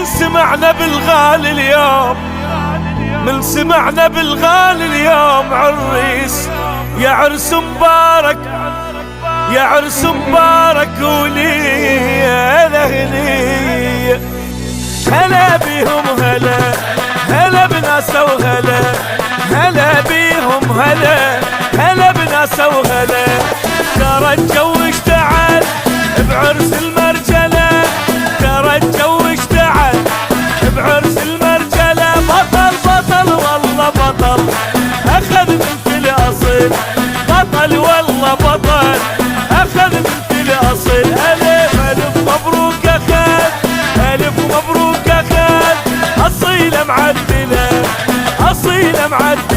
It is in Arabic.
سمعنا بالغالي اليوم، من سمعنا بالغالي اليوم عريس، يا عرس مبارك يا عرس مبارك ولي هلا هنية. هلا بيهم هلا هلا بناسه وهلا هلا بيهم هلا هلا بناسه وهلا. ترى الجو اشتعل بعرس المرجلة، ترى الجو اشتعل بعرس المرجلة. بطل بطل والله بطل اخذ بنت الاصل، بطل والله بطل اخذ بنت الاصل. الف الف مبروك اخذ، الف مبروك اخذ، اصيله معدله اصيله معدله.